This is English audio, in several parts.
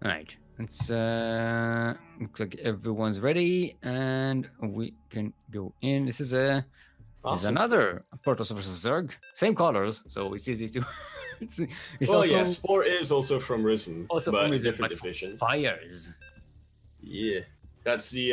All right. It's looks like everyone's ready, and we can go in. This is Awesome. another Protoss versus Zerg. Same colors, so it's easy to. it's Well, also yeah, Spore is also from Risen, also but from a Risen, different but division. Fires. Yeah, that's the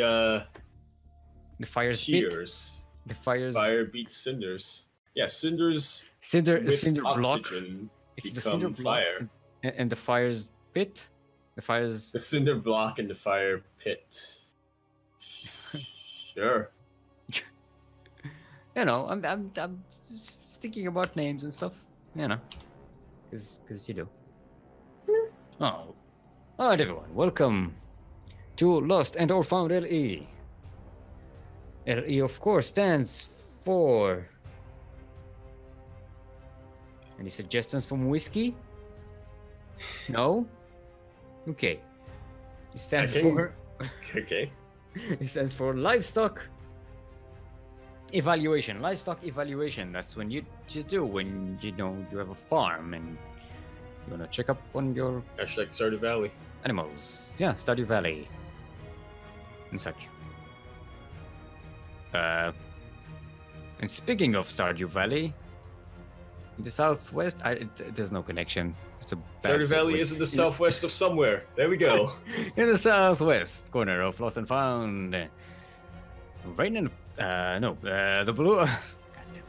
The fires beat. tiers. The fires. Fire beats cinders. Yeah, cinders Cinder with block. oxygen It's the cinder become block fire. and the fires pit. The fires. The cinder block and the fire pit. Sure. You know, I'm just thinking about names and stuff. You know, because you do. Oh, all right, everyone. Welcome to Lost and or Found LE. LE, of course, stands for. Any suggestions from whiskey? No. Okay. It stands for. Okay. It stands for livestock evaluation. Livestock evaluation. That's when you do when you know you have a farm and you wanna check up on your Hashtag Stardew Valley. animals. Yeah, Stardew Valley and such. And speaking of Stardew Valley, in the southwest, there's no connection. It's a bad Stardew Valley segue. is in the southwest of somewhere. There we go. In the southwest corner of Lost and Found. Rain and the blue. God damn it.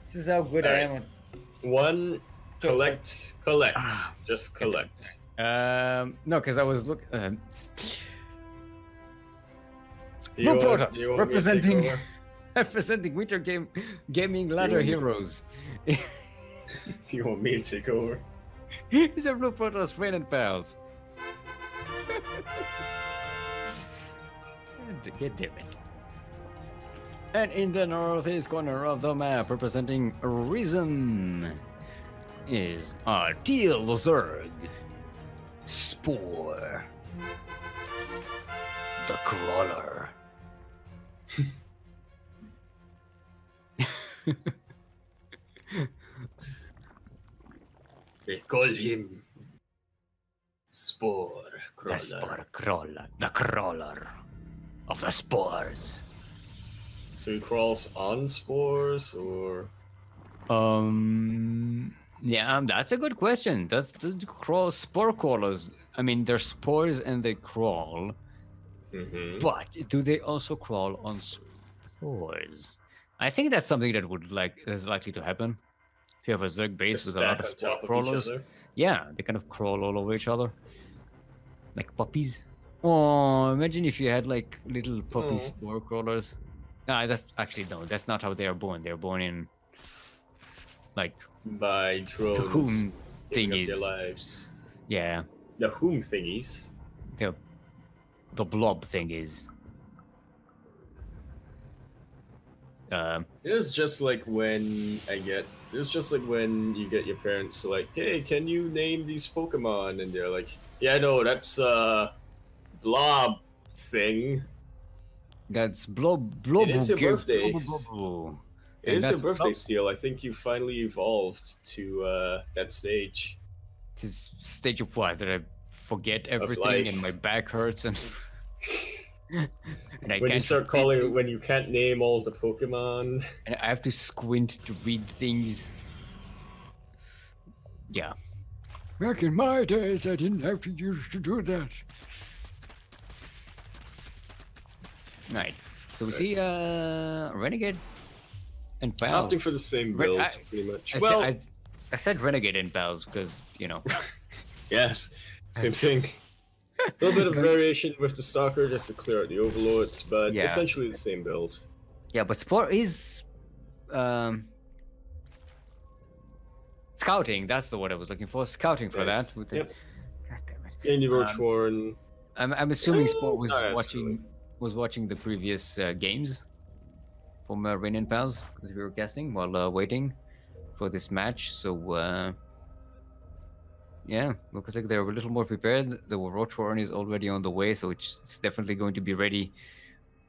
This is how good I am. One, collect. Just collect. No, because I was looking. You Blue want- Protoss you want me to take representing over? representing Winter Gaming Ladder You- Heroes. Do you want me to take over? These are Blue Protoss Rain and Pals. Get damn it. And in the northeast corner of the map, representing Reason, is our Teal Zerg. Spore. The Crawler. They call him Spore Crawler. The Spore Crawler. The Crawler of the Spores. So he crawls on spores, or Yeah, that's a good question. Does the spore crawlers? I mean, they're spores and they crawl, but do they also crawl on spores? I think that's something that is likely to happen. If you have a Zerg base with a lot of spore crawlers, yeah, they kind of crawl all over each other, like puppies. Oh, imagine if you had like little puppy spore crawlers. That's actually no. That's not how they are born. They're born in like by drones cocoon giving up thingies. their lives. Yeah, The whom thingies. the blob thingies. It's just like when it's just like when you get your parents like, hey, can you name these Pokemon? And they're like, yeah, no, that's blob thing. That's blob. It is your birthday. It And is your that's birthday, blob. Steel. I think you finally evolved to that stage. This stage of what? That I forget everything life. and my back hurts and and I When you can't start calling, when you can't name all the Pokemon. and I have to squint to read things. Yeah. Back in my days, I didn't have to use to do that. Right. So we see Renegade and Pals. Opting for the same build, pretty much. Well, I said Renegade and Pals because, you know. yes, same thing. A little bit of variation with the Stalker just to clear out the Overlords, but Yeah. essentially the same build. Yeah, but Spore is scouting. That's the word I was looking for. Scouting for Yes. that. With the... Yep. God damn it. And the Roachworn. I'm assuming Spore was no, that's watching the previous games from Rain and Pals because we were casting while waiting for this match. So yeah, looks like they're a little more prepared. The Roachworn is already on the way, so it's definitely going to be ready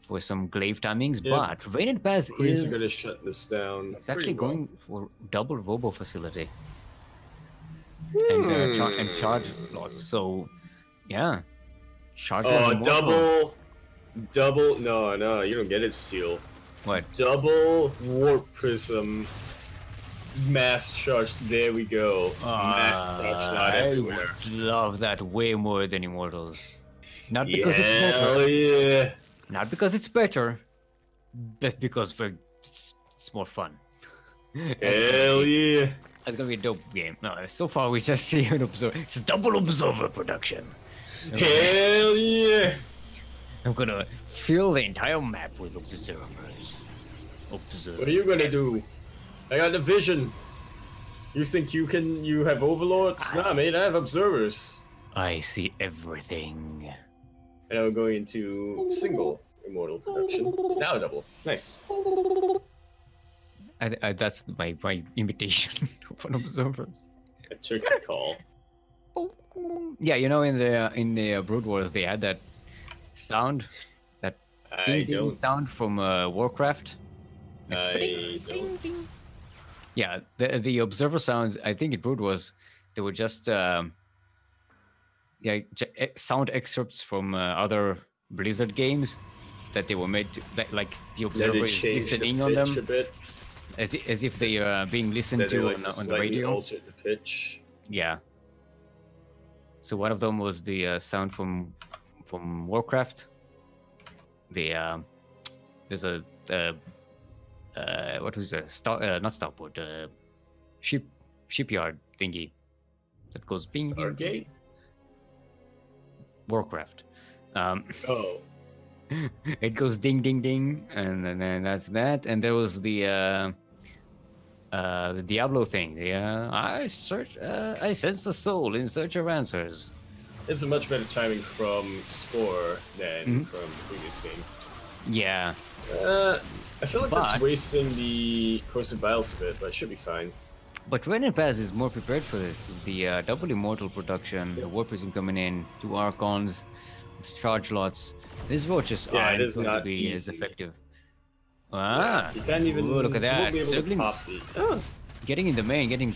for some glaive timings. Yep. But Rain and Pals Queens are is going to shut this down. it's actually pretty well. going for double Robo facility. and charge lots. So, yeah, charge Oh, lots more. double. No, you don't get it, Steel. What? Double warp prism. Mass charge. There we go. Mass charge. Not I everywhere. would love that way more than Immortals. Not because it's Hell better. yeah. Not because it's better. But because it's more fun. Hell yeah. That's gonna be a dope game. No, so far we just see an observer. It's double observer production. Hell yeah. I'm gonna fill the entire map with observers. Observers. What are you gonna do? I got the vision. You think you have overlords? Nah, mate, I have observers. I see everything. And I'm going into single immortal production. Now double. Nice. That's my imitation of an observers. A turkey call. Yeah, you know, in the Brood Wars, they had that sound, that ding sound from Warcraft. I don't. Yeah, the observer sounds. I think in Brood Wars, they were just sound excerpts from other Blizzard games that they were made to, like the observer is listening on them, as if they are being listened to on the radio. Alter the pitch. Yeah. So one of them was the sound from Warcraft. There's a what was it? Not starboard, shipyard thingy that goes bing. Stargate? Warcraft. Oh. It goes ding ding ding, and then that's that. And there was the Diablo thing. I sense a soul in search of answers. It's a much better timing from Spore than from the previous game. Yeah. I feel like that's wasting the Course of Biles a bit, but it should be fine. But Reign and Pass is more prepared for this. The double immortal production, the warp prism coming in, 2 Archons, charge lots. These roaches aren't going to be as effective. Ah, you can't even look at that. Ducklings. Getting in the main, getting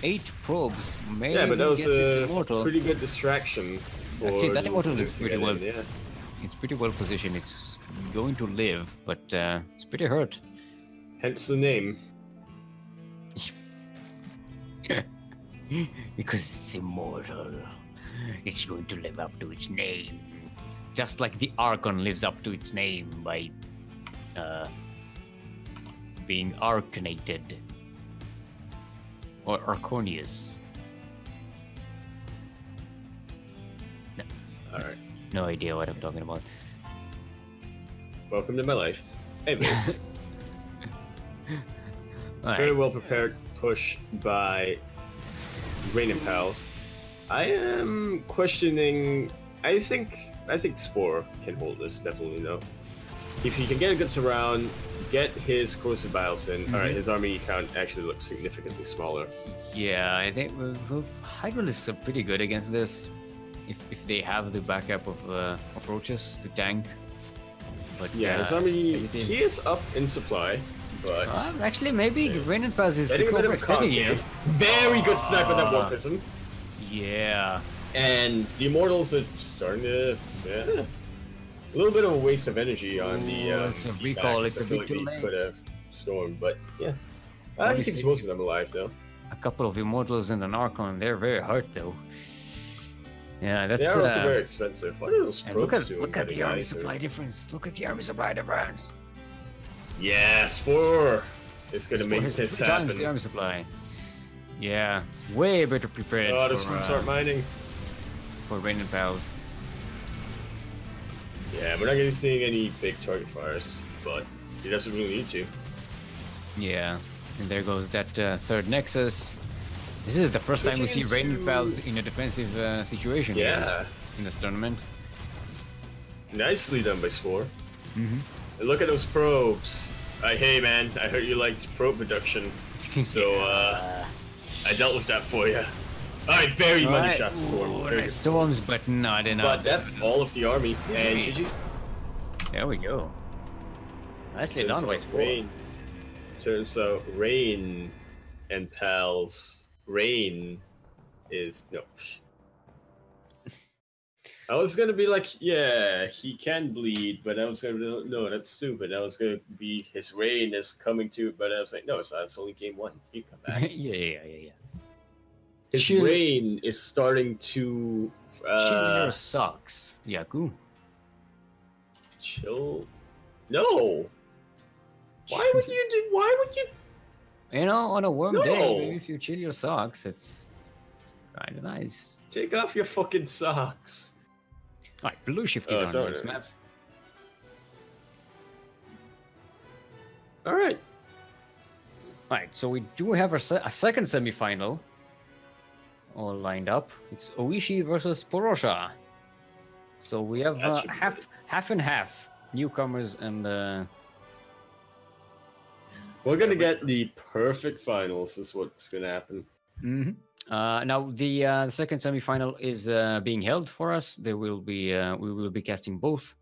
8 probes. Maybe yeah, but that was a immortal. pretty good distraction. Actually, that immortal is pretty well. Yeah. It's pretty well positioned. It's going to live, but it's pretty hurt. Hence the name. Because it's immortal. It's going to live up to its name. Just like the Archon lives up to its name by being arcanated. Or Arconius. No. Alright. No idea what I'm talking about. Welcome to my life. Anyways. Very well prepared push by Rain and Pals. I am questioning. I think Spore can hold this, definitely though. If he can get a good surround, get his Course of Biles in, alright, his army count actually looks significantly smaller. Yeah, I think Hydralisks are pretty good against this. If they have the backup of roaches to tank. But yeah, his army, he is up in supply, but... actually, maybe Rain and Pass is overextending here. Very good snipe on that warp prism. Yeah. And the Immortals are starting to... Yeah. A little bit of a waste of energy on the it's a recall, it's a bit too late. Could have stormed, but yeah. He keeps most of them alive, though. A couple of Immortals and an Archon, they're very hurt, though. Yeah, that's... They are also very expensive. What are those probes doing? Look at the army supply difference. Look at the army supply difference. Yeah, Spore is going to make this happen. The army supply. Yeah, way better prepared. Oh, this room start mining. For Rain and Pals. Yeah, we're not going to be seeing any big target fires, but he doesn't really need to. Yeah, and there goes that third Nexus. This is the first time we see Rain and Pals in a defensive situation here in this tournament. Nicely done by Spore. And look at those probes. Hey man, I heard you liked probe production, so I dealt with that for you. Alright, very money shot Storm. Storms, but not enough. But that's all of the army, and GG. There we go. Nicely done by Spore. Turns out Rain and Pals. Rain is no. I was gonna be like, yeah, he can bleed, but I was gonna no, that's stupid. I was gonna be his reign is coming to, but I was like, no, it's only game one. He can come back. Yeah. His reign is starting to. Chill your socks, Yaku. Chill. No. Why would you do? Why would you? You know, on a warm day, maybe if you chill your socks, it's kind of nice. Take off your fucking socks. All right, blue shift is on this map. All right. All right, so we do have a second semifinal all lined up. It's Oishi versus Porosha. So we have half and half newcomers and. We're gonna get the perfect finals. Is what's gonna happen. Mm-hmm. Now the second semifinal is being held for us. There will be we will be casting both,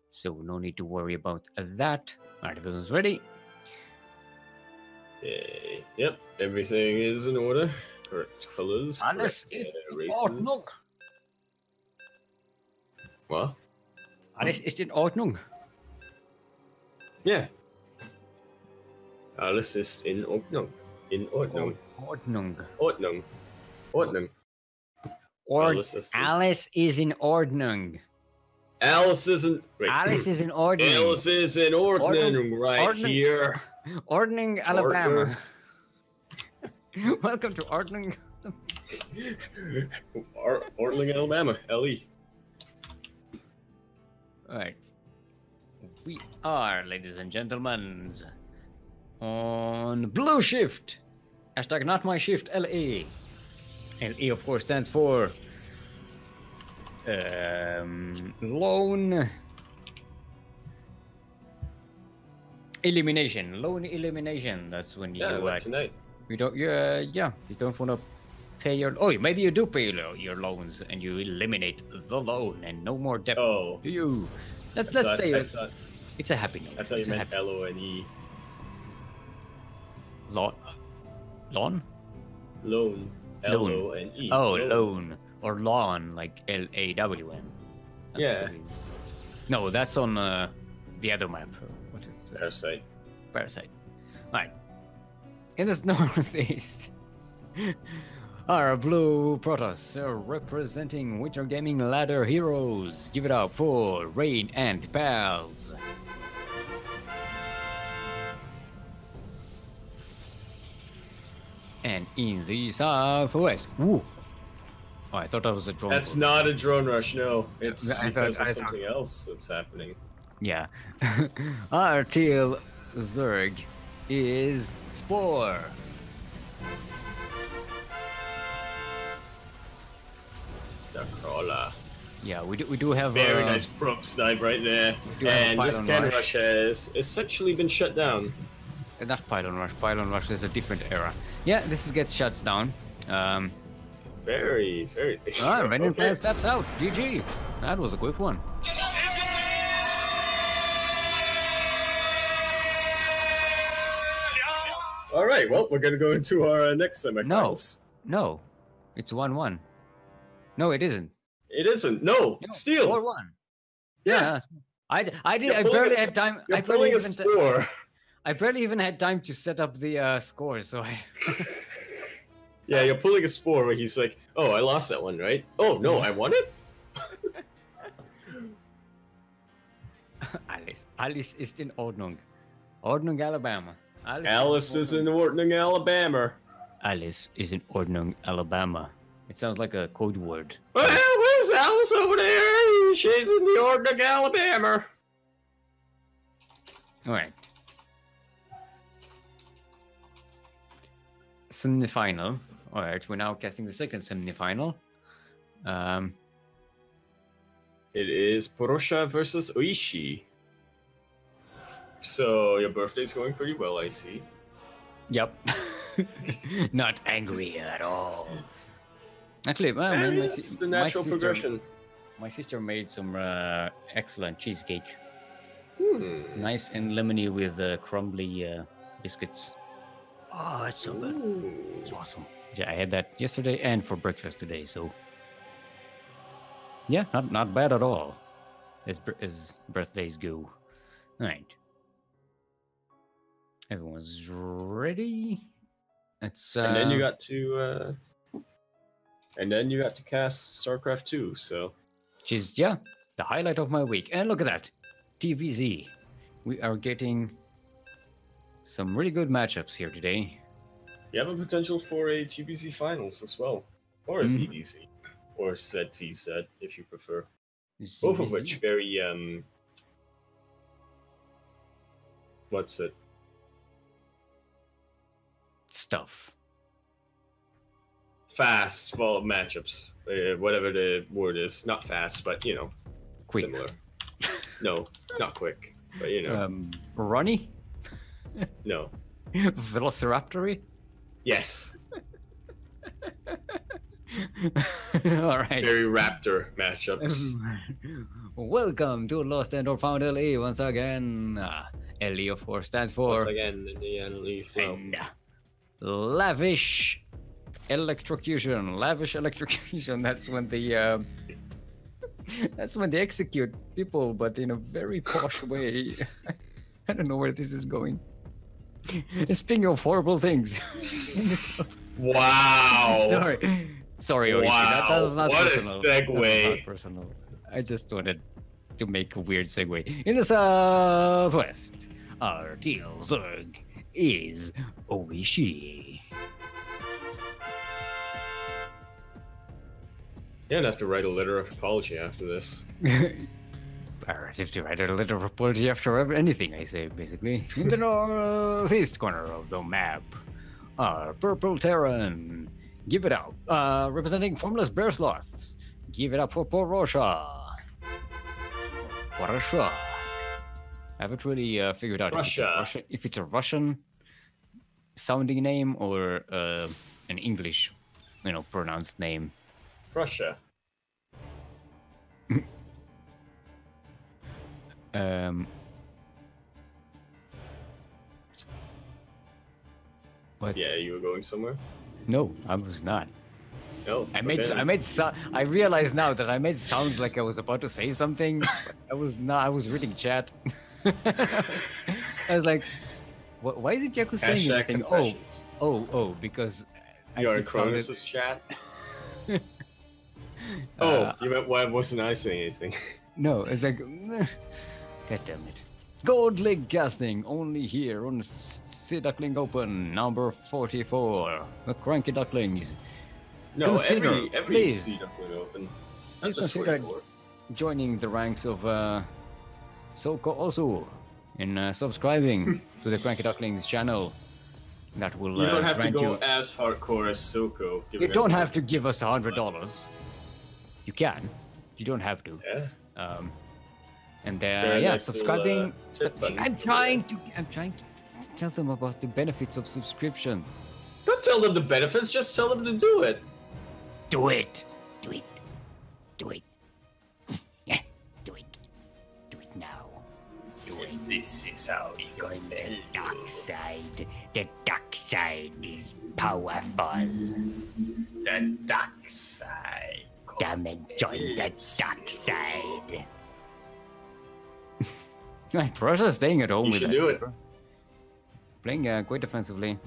so no need to worry about that. All right, everyone's ready. Yep, everything is in order. Correct colors. Alles ist in Ordnung. What? Alles ist in Ordnung. Yeah. Alles ist in Ordnung. In Ordnung. Ordnung. Ordnung. Ordnung. Alice is in Ordnung. Alice is in. Wait. Alice is in Ordnung. Alice is in Ordnung right here. Ordnung, Alabama. Welcome to Ordnung. Ordnung, Alabama. LE. Alright. We are, ladies and gentlemen, on blue shift. Hashtag not my shift, LA. LA, of course, stands for lone elimination. Lone elimination. That's when you tonight. You don't. You don't want to pay your. Oh, maybe you do pay your loans and you eliminate the loan and no more debt. Oh, to you. Let's stay. It's a happy note. I thought you meant LONE. Lawn. Loan. LONE. Oh, loan or lawn, like LAWN. Yeah. No, that's on the other map. What is it? Parasite. Parasite. All right. In the northeast, our blue Protoss are representing Winter Gaming Ladder Heroes. Give it up for Rain and Pals. And in the southwest, woo! Oh, I thought that was a drone. That's not a drone rush, no. It's because of something else that's happening. Yeah. Our teal Zerg is Spore. The crawler. Yeah, we do have very nice prop snipe right there. And this cannon rush has essentially been shut down. Not pylon rush. Pylon rush is a different era. Yeah, this gets shut down. Very. Renin Pals taps out. GG. That was a quick one. All right. Well, we're gonna go into our next semifinals. No, it's 1-1. No, it isn't. It isn't. No, Steel. 4-1. Yeah. I barely had time. I barely even had time to set up the score, so I. Yeah, you're pulling a Spore where he's like, "Oh, I lost that one, right? Oh no, I won it." Alice is in Ordnung, Alabama. Alice is in Ordnung, Alabama. Alice is in Ordnung, Alabama. It sounds like a code word. Well, where's Alice over there? She's in the Ordnung, Alabama. All right. Semifinal. All right, we're now casting the second semifinal. It is Porosha versus Oishi. So your birthday's going pretty well, I see. Yep. Not angry at all. Actually, well, it's the natural progression. My sister made some excellent cheesecake. Nice and lemony with crumbly biscuits. Oh, it's so good. It's awesome. Yeah, I had that yesterday and for breakfast today, so yeah, not bad at all. As birthdays go. All right, everyone's ready. It's And then you got to cast StarCraft 2. So, which is the highlight of my week. And look at that, TVZ. We are getting some really good matchups here today. you have a potential for a TBC finals as well, or a CDC, or ZVZ if you prefer. Both of which very what's it? Stuff. Fast, well, matchups, whatever the word is. Not fast, but you know, Quick. similar. No, not quick, but you know. Runny? No. Velociraptory? Yes. All right. Very raptor matchups. Welcome to Lost and or Found LE once again. LE of course stands for Once again, the LE flow. and, lavish electrocution. Lavish electrocution. That's when they execute people, but in a very posh way. I don't know where this is going. Speaking of horrible things. Wow. Sorry, Oishi. Wow. That was not What personal. a That was segue. not personal. I just wanted to make a weird segue. In the southwest, our teal Zerg is Oishi. You're gonna have to write a letter of apology after this. Alright, if you write a letter of apology after anything I say, basically. In the northeast corner of the map, our purple Terran. Give it up. Representing formless bear sloths. Give it up for Porosha. Porosha. I haven't really figured out if it's a Russian sounding name or an English, pronounced name. Prussia. What? Yeah, you were going somewhere? No, I was not. Oh, I realize now that I made sounds like I was about to say something. But I was not. I was reading chat. I was like, why isn't Yaku saying anything? Because you are in Cronus's chat. You meant why wasn't I saying anything? No, it's like, God damn it. Gold League casting only here on Sea Duckling Open number 44. The CranKy Ducklings. No, Consider, every please. Sea Duckling Open. Please consider joining the ranks of Soko Osu and subscribing to the CranKy Ducklings channel. That will you don't have to grant go as hardcore as Soko. You don't have to give us $100. You can. You don't have to. Yeah. And nice subscribing. little, I'm trying to tell them about the benefits of subscription. Don't tell them the benefits. Just tell them to do it. Do it. Do it. Do it. Yeah. Do it. Do it now. Do it. This is how we go. The dark side. The dark side is powerful. The dark side. Come and join the dark side. Russia's staying at home You with should it. do it. Playing quite defensively.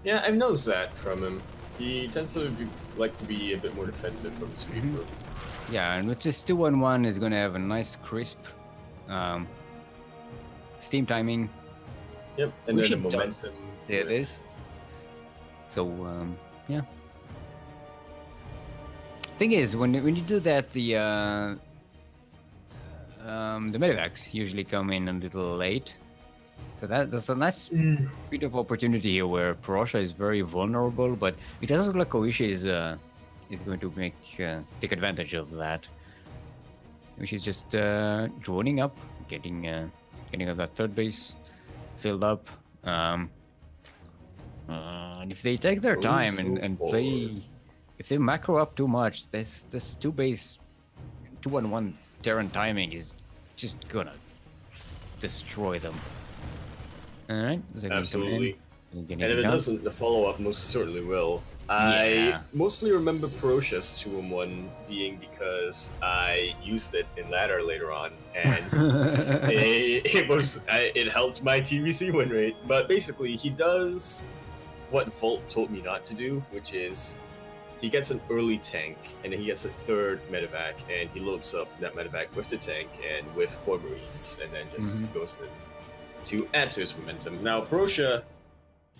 Yeah, I've noticed that from him. He tends to like to be a bit more defensive from his speed group. Yeah, and with this 2-1-1 is going to have a nice crisp steam timing. Yep, and then the momentum. There it is. So, yeah. Thing is, when you do that, the medevacs usually come in a little late. So that's a nice bit of opportunity here where Porosha is very vulnerable, but it doesn't look like Oishi is going to take advantage of that. Oishi is just droning up, getting that third base filled up. And if they take their time and play, if they macro up too much, this 2-1-1 Terran timing is just gonna destroy them. Alright, absolutely. And if it doesn't, the follow-up most certainly will. I mostly remember Procia's 2-in-1 being because I used it in ladder later on, and it helped my TVC win rate. But basically, he does what Volt told me not to do, which is he gets an early tank, and then he gets a third medevac, and he loads up that medevac with the tank and with 4 Marines, and then just goes in to add to his momentum. Now, Procia.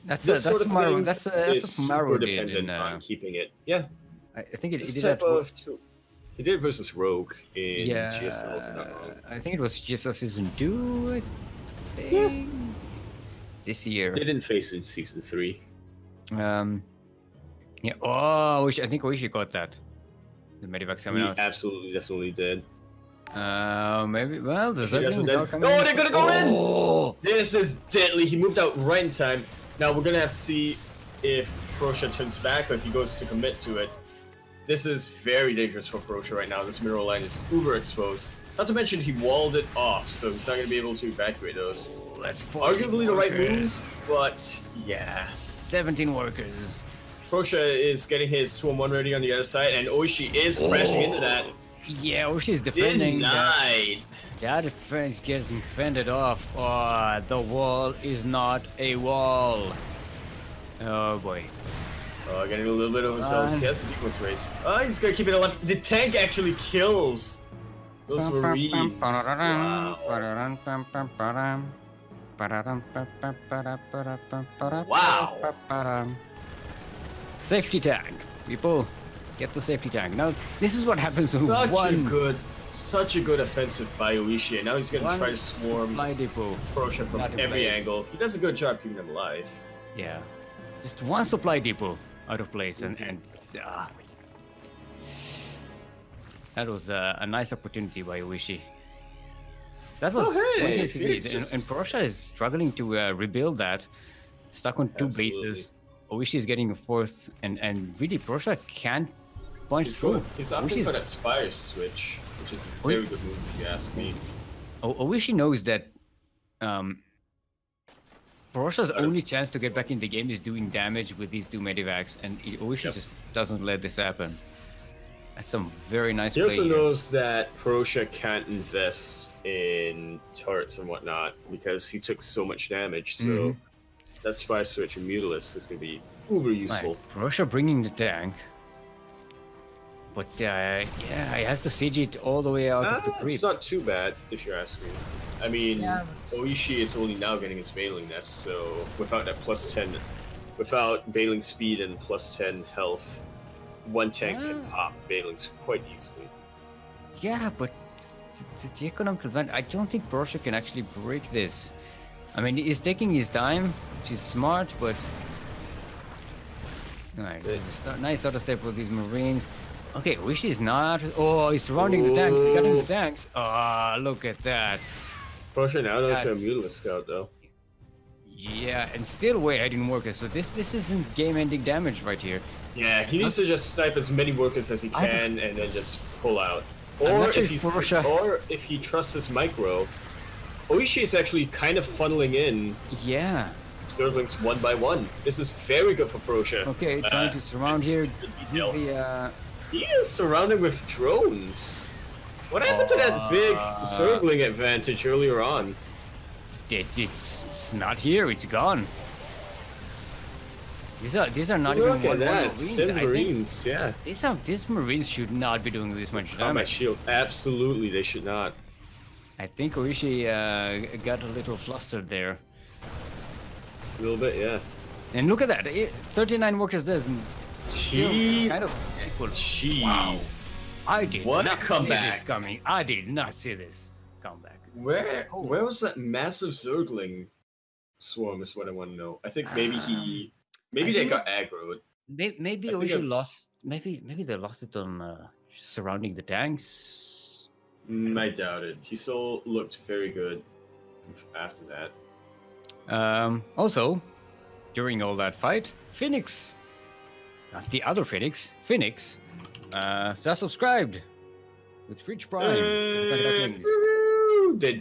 That's a super dependent on keeping it. Yeah, I think it did that. He did it versus Rogue in GSL. If I'm not wrong. I think it was GSL season 2. I think this year. They didn't face it in season 3. Yeah. Oh, I think Oishi got that. The medevac's coming out. Absolutely, definitely did. Maybe. Well, the Ducklings are coming. Oh, they're gonna go in! This is deadly. He moved out right in time. Now we're gonna have to see if Procia turns back or if he goes to commit to it. This is very dangerous for Procia right now. This mineral line is uber exposed. Not to mention he walled it off, so he's not gonna be able to evacuate those. That's arguably the right moves, but yeah. 17 workers. Procia is getting his 2-on-1 ready on the other side, and Oishi is crashing into that. Yeah, Oishi's defending. Denied. That defense gets fended off. Oh, the wall is not a wall. Oh boy. Oh, getting a little bit of himself. He has a defense race. Oh, he's gonna keep it alive. The tank actually kills those Marines. Wow. Safety tank, people. Get the safety tank. Now, this is what happens when such a good offensive by Oishi, and now he's going to try to swarm Procia from every angle. He does a good job keeping them alive. Yeah. Just one supply depot out of place, and that was a nice opportunity by Oishi. That was 20 CVs, and Procia is struggling to rebuild that. Stuck on 2 bases. Oishi is getting a 4th, and really Procia can't punch through. He's opting for that Spire switch, which is a very good move if you ask me. Oishi knows that Procia's only chance to get back in the game is doing damage with these 2 medevacs, and Oishi just doesn't let this happen. That's some very nice play. He also knows that Procia can't invest in turrets and whatnot because he took so much damage, so that Spy Switch and Mutalisk is going to be uber useful. Procia bringing the tank. But yeah, he has to siege it all the way out of the creep. It's not too bad, if you're asking me. I mean, Oishi is only now getting his Bailing Nest, so without that +10, without Bailing speed and +10 health, 1 tank can pop Bailings quite easily. Yeah, but the economic advantage, I don't think Procia can actually break this. I mean, he's taking his time, which is smart, but... Alright, this is a nice auto step with these Marines. Okay, Oishi is not... Oh, he's surrounding the tanks, he's cutting the tanks. Oh, look at that. Procia now knows a Mutalisk Scout, though. Yeah, and still way ahead workers, so this isn't game-ending damage right here. Yeah, he needs to just snipe as many workers as he can and then just pull out. Or if he trusts his micro, Oishi is actually kind of funneling in. Yeah. Zerglings 1 by 1. This is very good for Procia. Okay, trying to surround here. He is surrounded with drones. What happened to that big Zergling advantage earlier on? It's not here. It's gone. These are not even one Marines. Yeah. These Marines should not be doing this much damage. Combat shield, absolutely, they should not. I think Oishi got a little flustered there. A little bit, yeah. And look at that, 39 workers does kind of equal. Wow. I did not see this coming. I did not see this comeback. Where was that massive Zergling swarm is what I want to know. I think maybe they got aggroed. Maybe Oishi lost. Maybe they lost it on surrounding the tanks. I doubt it. He still looked very good after that. Also, during all that fight, Phoenix, not the other Phoenix, still subscribed with Fridge Prime. The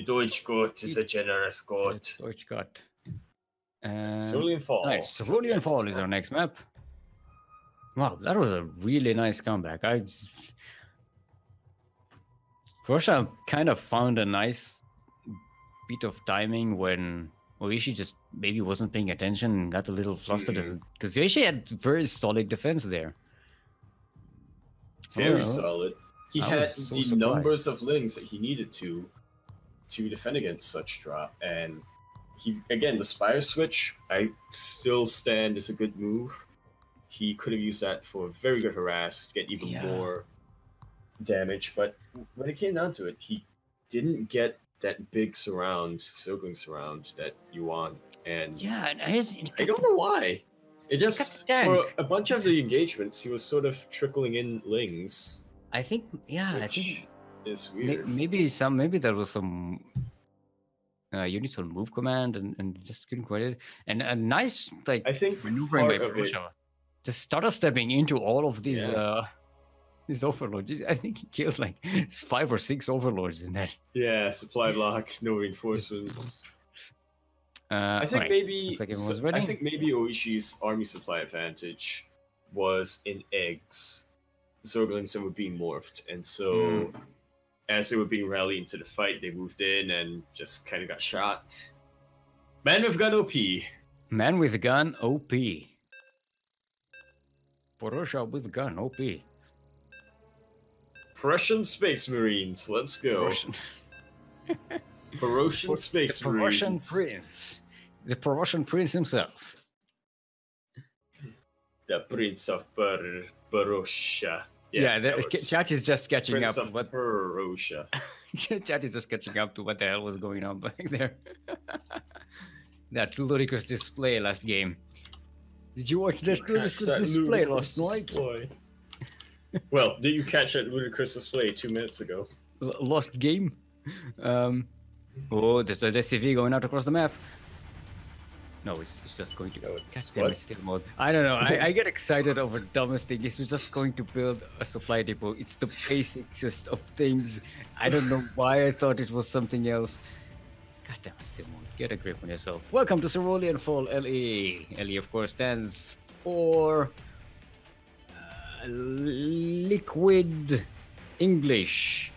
Deutsch God is a generous God. Deutsch God. Cerulean Fall. Nice. Cerulean Fall is our next map. Wow, that was a really nice comeback. Russia kind of found a nice bit of timing when Oishi just maybe wasn't paying attention and got a little flustered, because Oishi had very solid defense there. Very solid. He had so the surprised. numbers of lings that he needed to defend against such drop, and he again the Spire Switch. I still stand as a good move. He could have used that for a very good harass, get even more damage, but when it came down to it, he didn't get that big circling surround that you want, and I don't know why. It just for a bunch of the engagements, he was sort of trickling in lings. I think it's weird. Maybe there was some units on move command and just couldn't quite it. And a nice I think maneuvering by Prussia. Just started stepping into all of these these overlords. I think he killed like 5 or 6 overlords in that. Yeah, supply block, no reinforcements. I think maybe Oishi's army supply advantage was in eggs. Zerglings were being morphed, and so as they were being rallied into the fight, they moved in and just kind of got shot. Man with gun OP. Man with gun OP. Borussia with gun OP. Prussian Space Marines, let's go. Prussian Space the Marines. Prussian Prince. The Prussian Prince himself. The Prince of Borussia. Chat is just catching Prince up. Of Borussia. Chat is just catching up to what the hell was going on back there. That ludicrous display last game. Did you watch that ludicrous display last night? Well, did you catch that ludicrous display 2 minutes ago? Lost game? Oh, there's a SCV going out across the map. No, it's just going to go. Steelmold. I don't know. I get excited over dumbest thing. It's just going to build a supply depot. It's the basics of things. I don't know why I thought it was something else. Goddamn Steelmold. Get a grip on yourself. Welcome to Cerulean Fall LE. LE, of course, stands for Liquid English.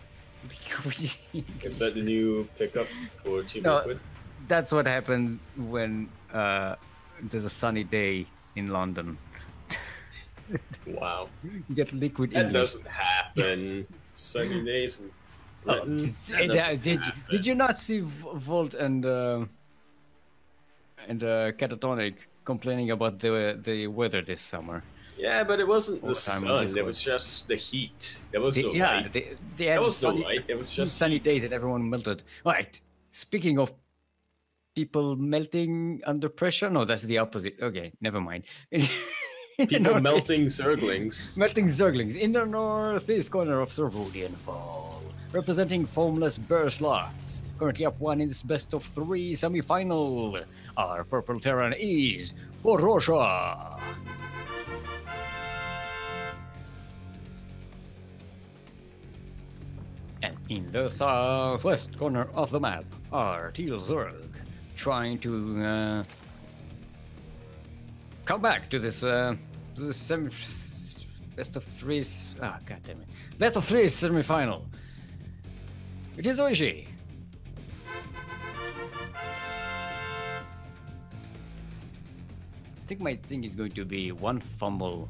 Is that the new pickup for Team Liquid? That's what happened when there's a sunny day in London. Wow. You get Liquid That English. doesn't happen. Sunny days in Britain. Did you not see Volt and Catatonic complaining about the weather this summer? Yeah, but it wasn't the sun. It was just the heat. There was no light. They had no light. It was just sunny heat. days and everyone melted. All right. Speaking of people melting under pressure, no, that's the opposite. Okay, never mind. People melting Zerglings. Melting Zerglings in the northeast corner of Cerulean Fall, representing foamless bear sloths. Currently up 1 in this best of 3 semi-final. Our purple Terran is Borussia. And in the southwest corner of the map are Teal Zerg, trying to come back to this best of 3. Ah, god damn it! Best of 3 semi-final. It is Oishi. I think my thing is going to be one fumble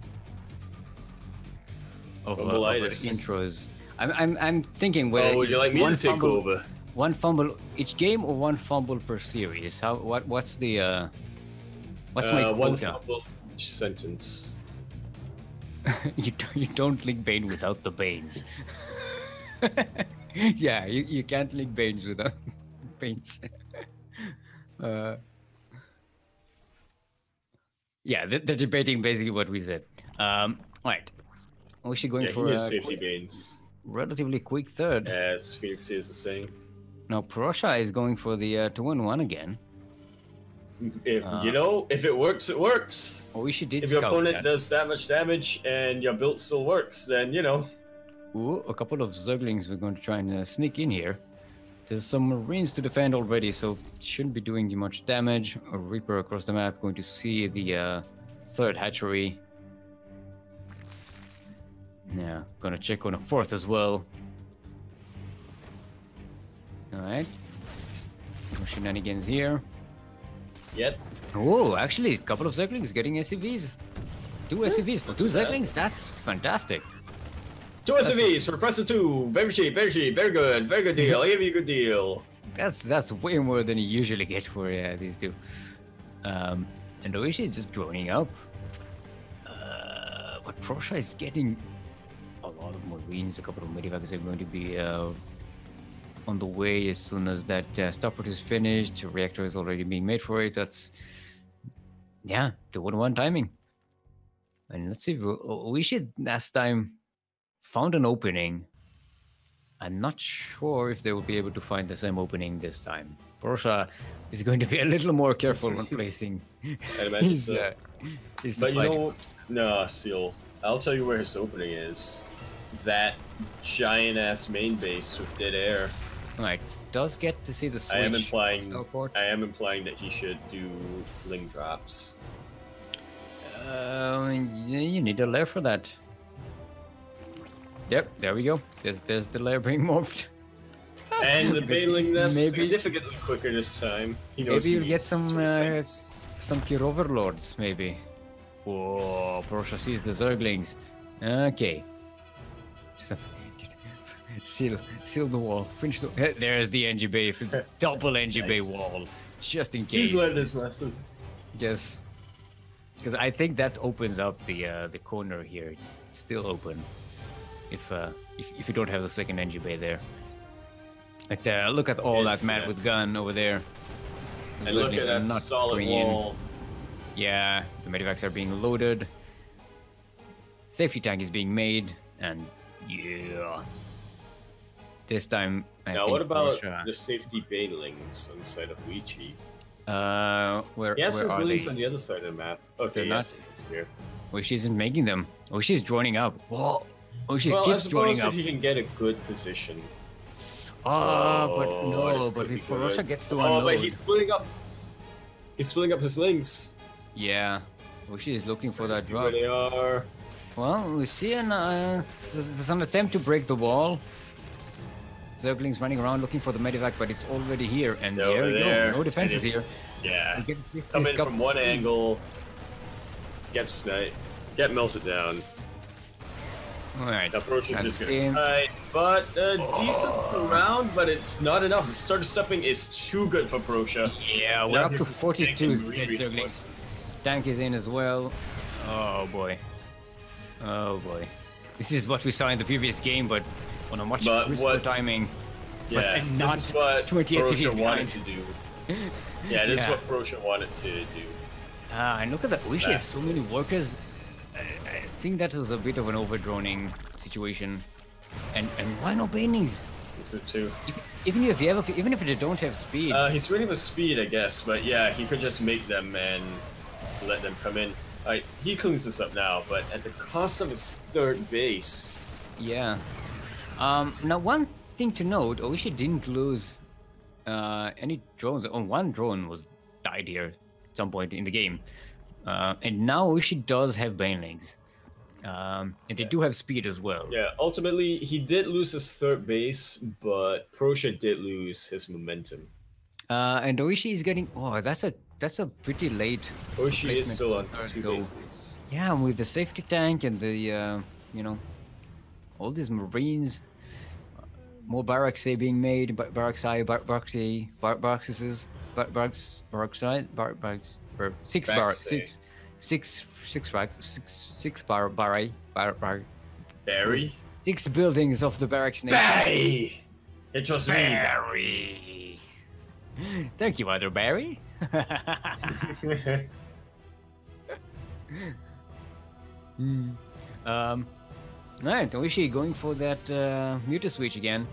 of intros. I'm thinking whether would you like me to take over? One fumble each game or one fumble per series? What's my quota? One fumble each sentence. you don't link Bane without the Banes. Yeah, you can't link Banes without Banes. Yeah, they're debating basically what we said. Right. Was she going for safety Banes? Relatively quick third. As Phoenix is saying. Now Prussia is going for the 2-1 again. If it works, it works. Oishi did. If your opponent does that much damage and your build still works, then Ooh, a couple of Zerglings we're going to try and sneak in here. There's some Marines to defend already, so shouldn't be doing much damage. A Reaper across the map, going to see the third hatchery. Yeah, gonna check on a fourth as well. Alright. No shenanigans here. Yep. Oh, actually, a couple of Zerglings getting SCVs. 2 SCVs for 2 Zerglings? That's fantastic. 2 SCVs for press 2. Very cheap, very cheap, very good deal. I give you a good deal. That's way more than you usually get for these 2. And Oishi is just growing up. But Prosha is getting a lot of Marines. A couple of Medivacs are going to be on the way as soon as that starport is finished. A reactor is already being made for it. That's, yeah, the 1-1 timing. And let's see, Oishi last time found an opening. I'm not sure if they will be able to find the same opening this time. Prosha is going to be a little more careful when placing his, his but you know, no, Seal. I'll tell you where his opening is. That giant ass main base with dead air. Right, does get to see the switch. I am implying that he should do ling drops. You need a lair for that. Yep, there we go. There's the lair being morphed. And the baneling nest significantly quicker this time. Maybe you'll get some Kir Overlords, maybe. Whoa, Prosha sees the Zerglings. Okay. Seal the wall. Finish the. There's the NG Bay. Double NG Bay wall, just in case. He's learned his lesson. Yes, because I think that opens up the corner here. It's still open. If you don't have the second NG Bay there. But look at all that man with gun over there. And look at that solid wall. Yeah, the medivacs are being loaded. Safety tank is being made, and yeah. This time, I think what about Prosha... the safety banelings on the side of Luigi? Where yes, where are links they? on the other side of the map. Okay, yes, it's here. Oishi isn't making them. Oishi's joining up. Whoa! Oishi Well, I keeps joining suppose up. if he can get a good position. But if Prosha gets to unload... but he's splitting up. He's splitting up his links. Yeah, Oishi is looking for that drop. Where they are. Well, we see there's an attempt to break the wall. Zerglings running around looking for the medivac, but it's already here. And there we go. No defenses here. Yeah. Come in from one angle. Get sniped. Get melted down. Alright. Approach is just gonna fight, but decent round, but it's not enough. The start of stepping is too good for Prosha. Yeah, we're up to 42 dead Zerglings. Tank is in as well. Oh boy. Oh boy. This is what we saw in the previous game, but on a much crisper timing. Yeah, but not this is what 20 Prosha SCVs wanted to do. Yeah, this is what Prosha wanted to do. And look at that. Oishi has so many workers. I think that was a bit of an overdroning situation. And why no banelings? So too. Even if they don't have speed. He's winning with speed, I guess, but yeah, he could just make them and let them come in. Alright, he cleans this up now, but at the cost of his third base. Yeah. Now one thing to note, Oishi didn't lose any drones. One drone was died here at some point in the game. And now Oishi does have banelings. And they do have speed as well. Yeah, ultimately he did lose his third base, but Prosha did lose his momentum. And Oishi is getting that's a pretty late Oishi is still on 2 bases. Yeah, with the safety tank and the all these Marines, more barracks being made, barracks, six barracks, Barry? 6 buildings of the barracks nation. Barry! It was Barry! Thank you, Mother Barry. Alright, Oishi going for that Muta switch again.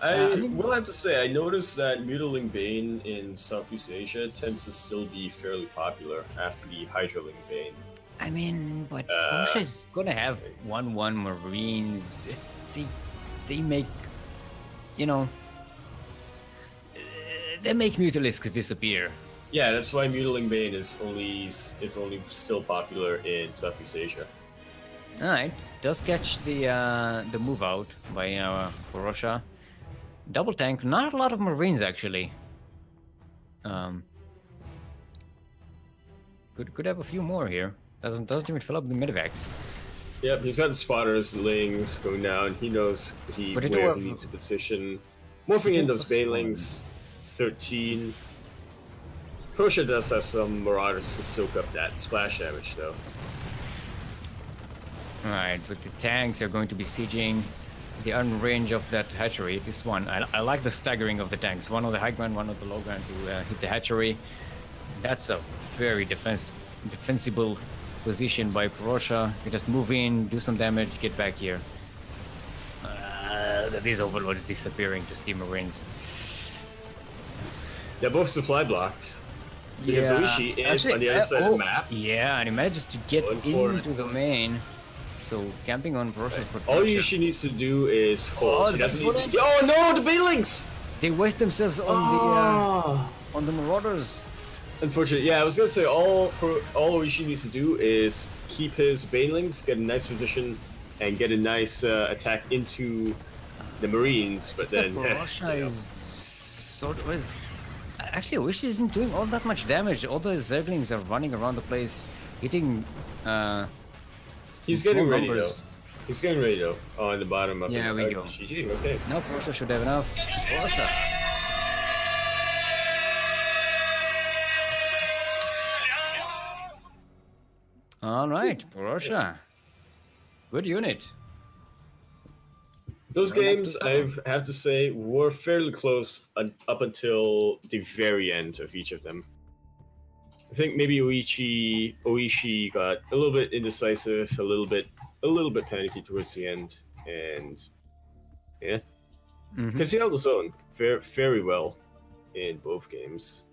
I will have to say, I noticed that Mutiling Bane in Southeast Asia tends to still be fairly popular after the Hydraling Bane. I mean, but Prosha's gonna have 1-1 Marines. They make, They make Mutalisks disappear. Yeah, that's why Mutiling Bane is only still popular in Southeast Asia. All right, does catch the move out by Porosha. Double tank, not a lot of Marines actually. Could have a few more here. Doesn't even fill up the medivacs. Yep, he's got spotters, lings going down. He knows where he needs to position. Morphing in those banelings. 13. Porosha does have some Marauders to soak up that splash damage, though. Alright, but the tanks are going to be sieging the range of that hatchery. This one, I like the staggering of the tanks. One on the high ground, one on the low ground to hit the hatchery. That's a very defensible position by Porosha. You just move in, do some damage, get back here. These overlords disappearing to Steam Marines. They're both supply blocked. Because Oishi is on the other side of the map. Yeah, and he manages to get into the main. So camping on Porosha's protection. All Oishi needs to do is hold. He doesn't need to... Oh no, the banelings! They waste themselves on the Marauders. Unfortunately, yeah, I was gonna say all Oishi needs to do is keep his banelings, get a nice position, and get a nice attack into the Marines. But then Porosha is sort of actually Oishi isn't doing all that much damage. All the Zerglings are running around the place, hitting. He's getting ready though. He's getting ready though. Oh, in the bottom of yeah, we go. GG, okay. Now Porosha should have enough. Porosha. All right, Porosha. Good unit. Those games, I have to say, were fairly close up until the very end of each of them. I think maybe Oishi got a little bit indecisive, a little bit panicky towards the end, and yeah, because he held his own very well in both games.